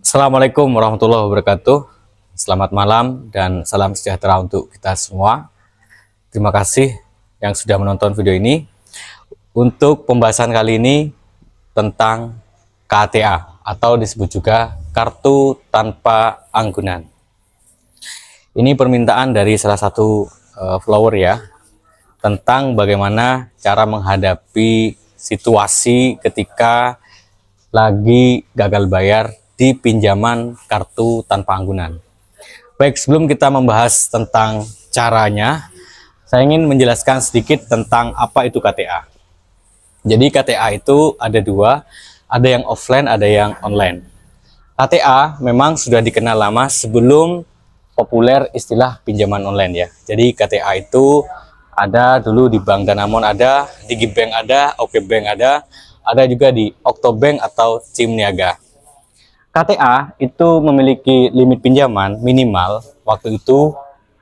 Assalamualaikum warahmatullahi wabarakatuh. Selamat malam dan salam sejahtera untuk kita semua. Terima kasih yang sudah menonton video ini. Untuk pembahasan kali ini tentang KTA atau disebut juga kartu tanpa anggunan. Ini permintaan dari salah satu follower ya, tentang bagaimana cara menghadapi situasi ketika lagi gagal bayar di pinjaman kartu tanpa anggunan. Baik, sebelum kita membahas tentang caranya, saya ingin menjelaskan sedikit tentang apa itu KTA. Jadi KTA itu ada dua, ada yang offline, ada yang online. KTA memang sudah dikenal lama sebelum populer istilah pinjaman online ya. Jadi KTA itu ada dulu di Bank Danamon, ada di Digibank, ada Okebank, ada juga di Oktobank atau SIM Niaga. KTA itu memiliki limit pinjaman minimal waktu itu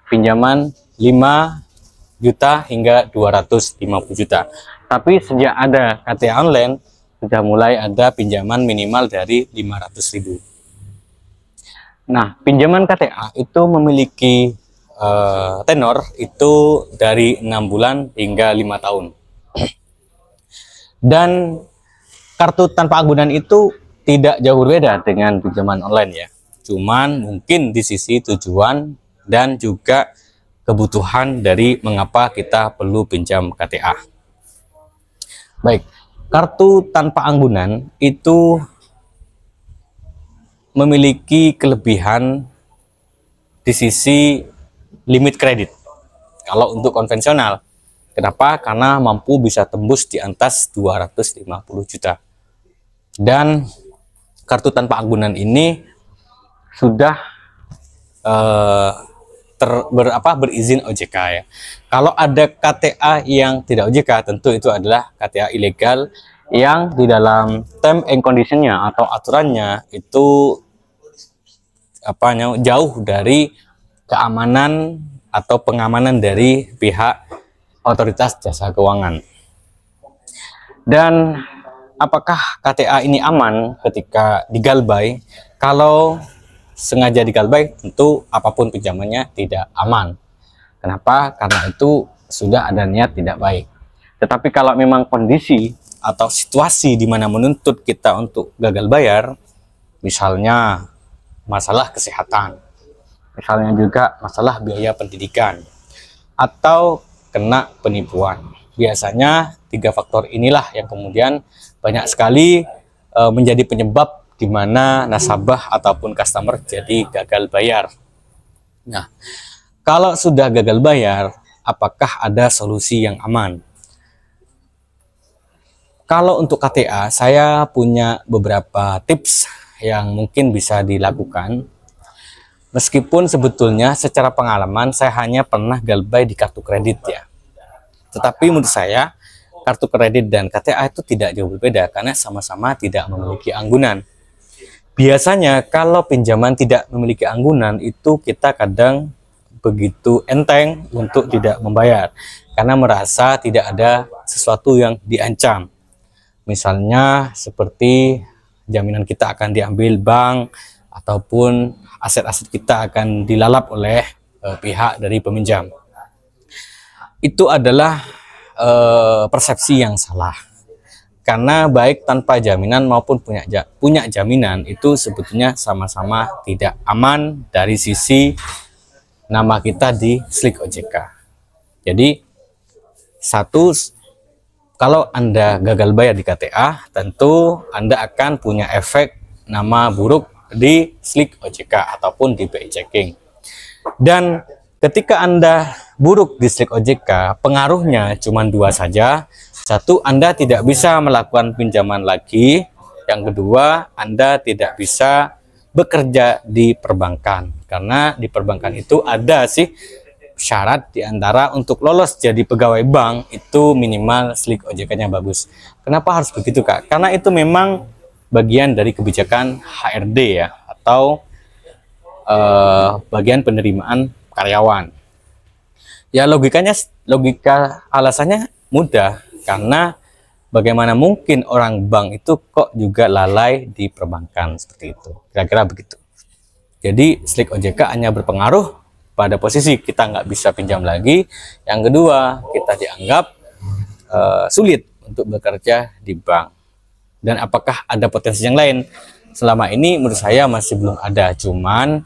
pinjaman 5 juta hingga 250 juta. Tapi sejak ada KTA online sudah mulai ada pinjaman minimal dari 500.000. Nah, pinjaman KTA itu memiliki tenor itu dari 6 bulan hingga 5 tahun. Dan kartu tanpa anggunan itu tidak jauh berbeda dengan pinjaman online ya. Cuman mungkin di sisi tujuan dan juga kebutuhan dari mengapa kita perlu pinjam KTA. Baik, kartu tanpa anggunan itu memiliki kelebihan di sisi limit kredit. Kalau untuk konvensional, kenapa? Karena mampu bisa tembus di atas 250 juta. Dan kartu tanpa anggunan ini sudah berizin OJK ya. Kalau ada KTA yang tidak OJK, tentu itu adalah KTA ilegal yang di dalam term and conditionnya atau aturannya itu jauh dari keamanan atau pengamanan dari pihak otoritas jasa keuangan. Dan apakah KTA ini aman ketika digalbay? Kalau sengaja digalbay, tentu apapun pinjamannya tidak aman. Kenapa? Karena itu sudah ada niat tidak baik. Tetapi kalau memang kondisi atau situasi di mana menuntut kita untuk gagal bayar, misalnya masalah kesehatan, misalnya juga masalah biaya pendidikan, atau kena penipuan. Biasanya 3 faktor inilah yang kemudian banyak sekali menjadi penyebab di mana nasabah ataupun customer jadi gagal bayar. Nah, kalau sudah gagal bayar, apakah ada solusi yang aman? Kalau untuk KTA, saya punya beberapa tips yang mungkin bisa dilakukan. Meskipun sebetulnya secara pengalaman saya hanya pernah galbay di kartu kredit ya. Tetapi menurut saya kartu kredit dan KTA itu tidak jauh berbeda karena sama-sama tidak memiliki anggunan. Biasanya kalau pinjaman tidak memiliki anggunan itu kita kadang begitu enteng untuk tidak membayar karena merasa tidak ada sesuatu yang diancam. Misalnya seperti jaminan kita akan diambil bank ataupun aset-aset kita akan dilalap oleh pihak dari peminjam. Itu adalah persepsi yang salah, karena baik tanpa jaminan maupun punya jaminan itu sebetulnya sama-sama tidak aman dari sisi nama kita di slik OJK. Jadi kalau Anda gagal bayar di KTA, tentu Anda akan punya efek nama buruk di slik OJK ataupun di BI checking. Dan ketika Anda buruk di slik OJK, pengaruhnya cuma 2 saja. Satu, Anda tidak bisa melakukan pinjaman lagi. Yang kedua, Anda tidak bisa bekerja di perbankan. Karena di perbankan itu ada sih syarat diantara untuk lolos jadi pegawai bank itu minimal slik OJK-nya bagus. Kenapa harus begitu, Kak? Karena itu memang bagian dari kebijakan HRD ya, atau bagian penerimaan karyawan. Ya logika alasannya mudah, karena bagaimana mungkin orang bank itu kok juga lalai di perbankan seperti itu, kira-kira begitu. Jadi slik OJK hanya berpengaruh pada posisi kita nggak bisa pinjam lagi. Yang kedua, kita dianggap sulit untuk bekerja di bank. Dan apakah ada potensi yang lain? Selama ini menurut saya masih belum ada, cuman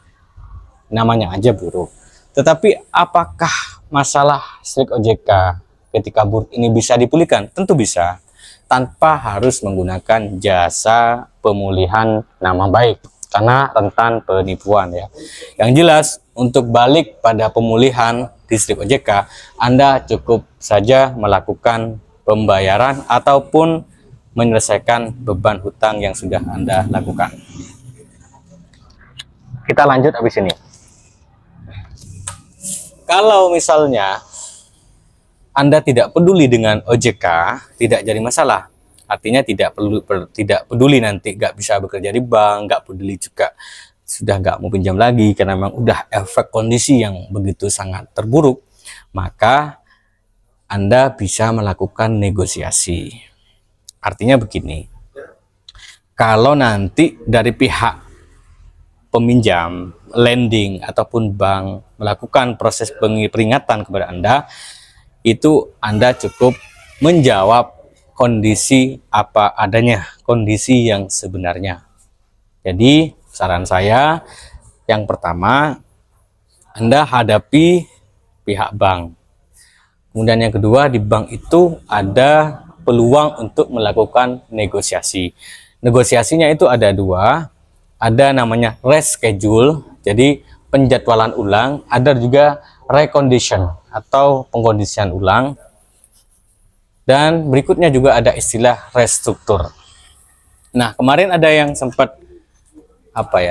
namanya aja buruk. Tetapi apakah masalah slik OJK ketika buruk ini bisa dipulihkan? Tentu bisa, tanpa harus menggunakan jasa pemulihan nama baik, karena rentan penipuan ya. Yang jelas, untuk balik pada pemulihan di slik OJK, Anda cukup saja melakukan pembayaran ataupun menyelesaikan beban hutang yang sudah Anda lakukan. Kita lanjut habis ini. Kalau misalnya Anda tidak peduli dengan OJK, tidak jadi masalah. Artinya tidak peduli nanti nggak bisa bekerja di bank, nggak peduli juga sudah nggak mau pinjam lagi karena memang udah efek kondisi yang begitu sangat terburuk, maka Anda bisa melakukan negosiasi. Artinya begini, kalau nanti dari pihak peminjam, lending ataupun bank melakukan proses peringatan kepada Anda, itu Anda cukup menjawab kondisi apa adanya, kondisi yang sebenarnya. Jadi saran saya, yang pertama, Anda hadapi pihak bank. Kemudian yang kedua, di bank itu ada peluang untuk melakukan negosiasi. Negosiasinya itu ada dua, ada namanya reschedule, jadi penjadwalan ulang, ada juga recondition atau pengkondisian ulang, dan berikutnya juga ada istilah restruktur. Nah, kemarin ada yang sempat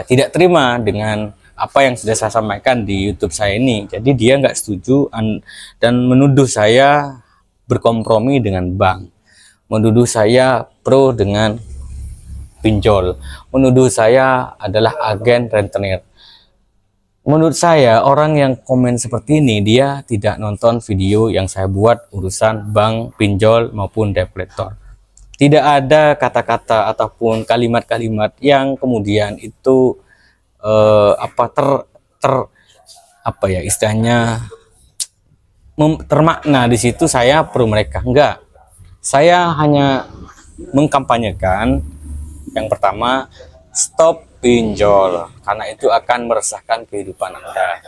tidak terima dengan apa yang sudah saya sampaikan di YouTube saya ini. Jadi dia nggak setuju dan menuduh saya berkompromi dengan bank, menuduh saya pro dengan pinjol, menuduh saya adalah agen rentenir. Menurut saya, orang yang komen seperti ini, dia tidak nonton video yang saya buat urusan bank, pinjol maupun debt collector. Tidak ada kata-kata ataupun kalimat-kalimat yang kemudian itu istilahnya termakna di situ saya pro mereka. Enggak. Saya hanya mengkampanyekan yang pertama, stop pinjol, karena itu akan meresahkan kehidupan Anda.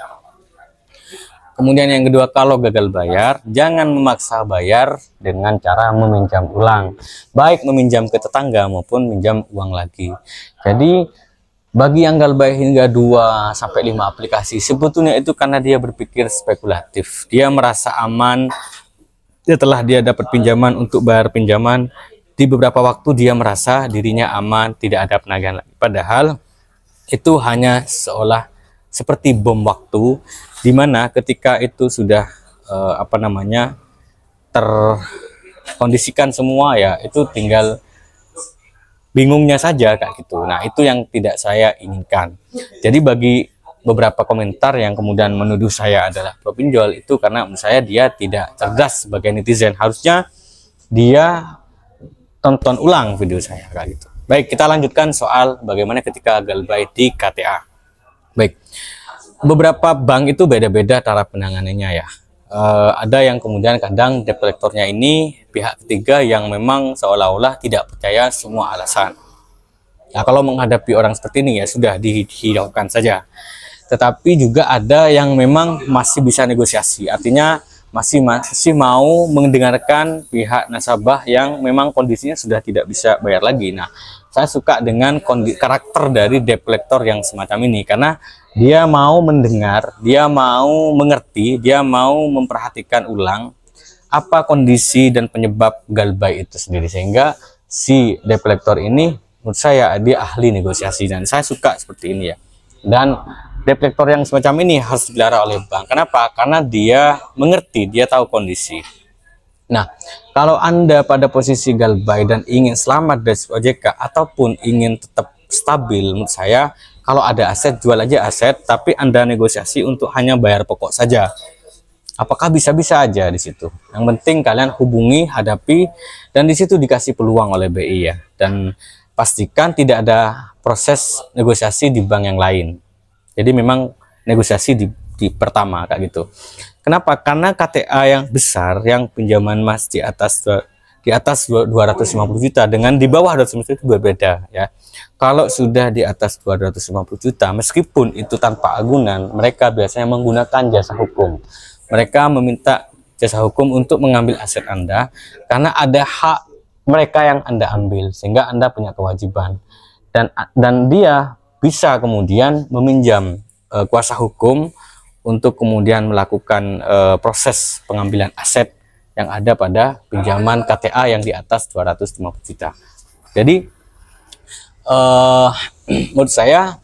Kemudian yang kedua, kalau gagal bayar, jangan memaksa bayar dengan cara meminjam ulang, baik meminjam ke tetangga maupun minjam uang lagi. Jadi bagi yang gagal bayar hingga 2-5 aplikasi, sebetulnya itu karena dia berpikir spekulatif. Dia merasa aman setelah dia dapat pinjaman untuk bayar pinjaman. Di beberapa waktu dia merasa dirinya aman, tidak ada penagihan lagi. Padahal itu hanya seolah seperti bom waktu, di mana ketika itu sudah terkondisikan semua, ya itu tinggal bingungnya saja kayak gitu. Nah, itu yang tidak saya inginkan. Jadi bagi beberapa komentar yang kemudian menuduh saya adalah pro pinjol, itu karena menurut saya dia tidak cerdas sebagai netizen. Harusnya dia tonton ulang video saya kayak gitu. Baik, kita lanjutkan soal bagaimana ketika gagal bayar di KTA. Baik, beberapa bank itu beda-beda cara penanganannya ya. Ada yang kemudian kadang debt collectornya ini pihak ketiga yang memang seolah-olah tidak percaya semua alasan. Nah, kalau menghadapi orang seperti ini ya sudah dihiraukan saja. Tetapi juga ada yang memang masih bisa negosiasi, artinya masih mau mendengarkan pihak nasabah yang memang kondisinya sudah tidak bisa bayar lagi. Nah, saya suka dengan karakter dari debt collector yang semacam ini, karena dia mau mendengar, dia mau mengerti, dia mau memperhatikan ulang apa kondisi dan penyebab gagal bayar itu sendiri, sehingga si debt collector ini menurut saya dia ahli negosiasi, dan saya suka seperti ini ya. Dan debt collector yang semacam ini harus dipelihara oleh bank. Kenapa? Karena dia mengerti, dia tahu kondisi. Nah, kalau Anda pada posisi gagal bayar dan ingin selamat dari OJK ataupun ingin tetap stabil, menurut saya kalau ada aset, jual aja aset, tapi Anda negosiasi untuk hanya bayar pokok saja. apakah bisa-bisa aja di situ. Yang penting kalian hubungi, hadapi, dan di situ dikasih peluang oleh BI ya. Dan pastikan tidak ada proses negosiasi di bank yang lain. Jadi memang negosiasi di pertama kayak gitu. Kenapa? Karena KTA yang besar, yang pinjaman emas di atas 250 juta dengan di bawah 250 juta itu berbeda ya. Kalau sudah di atas 250 juta, meskipun itu tanpa agunan, mereka biasanya menggunakan jasa hukum. Mereka meminta jasa hukum untuk mengambil aset Anda karena ada hak mereka yang Anda ambil, sehingga Anda punya kewajiban. Dan dia bisa kemudian meminjam kuasa hukum untuk kemudian melakukan proses pengambilan aset yang ada pada pinjaman KTA yang di atas 250 juta. Jadi menurut saya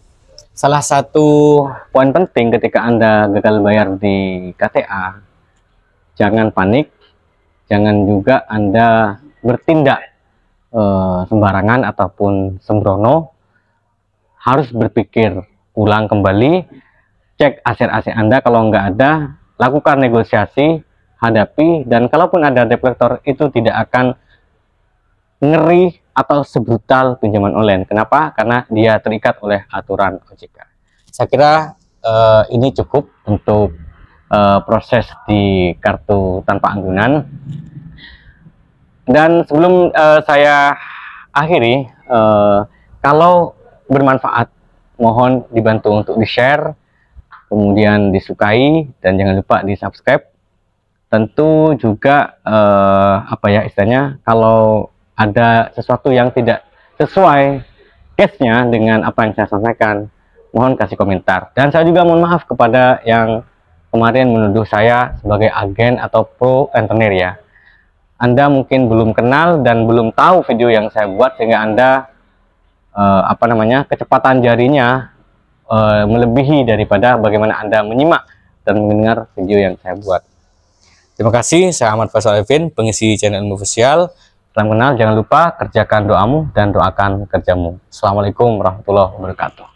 salah satu poin penting ketika Anda gagal bayar di KTA, jangan panik, jangan juga Anda bertindak sembarangan ataupun sembrono. Harus berpikir ulang kembali, cek aset-aset Anda, kalau nggak ada, lakukan negosiasi, hadapi, dan kalaupun ada debt collector itu tidak akan ngeri atau sebrutal pinjaman online. Kenapa? Karena dia terikat oleh aturan OJK. Saya kira ini cukup untuk proses di kartu tanpa anggunan. Dan sebelum saya akhiri, kalau bermanfaat mohon dibantu untuk di-share, kemudian disukai, dan jangan lupa di-subscribe. Tentu juga apa ya istilahnya, kalau ada sesuatu yang tidak sesuai case-nya dengan apa yang saya sampaikan, mohon kasih komentar. Dan saya juga mohon maaf kepada yang kemarin menuduh saya sebagai agen atau pro rentenir ya. Anda mungkin belum kenal dan belum tahu video yang saya buat, sehingga Anda kecepatan jarinya melebihi daripada bagaimana Anda menyimak dan mendengar video yang saya buat. Terima kasih, saya Ahmad Faisal Evin, pengisi channel Ilmu Official. Salam kenal, jangan lupa kerjakan doamu dan doakan kerjamu. Assalamualaikum warahmatullahi wabarakatuh.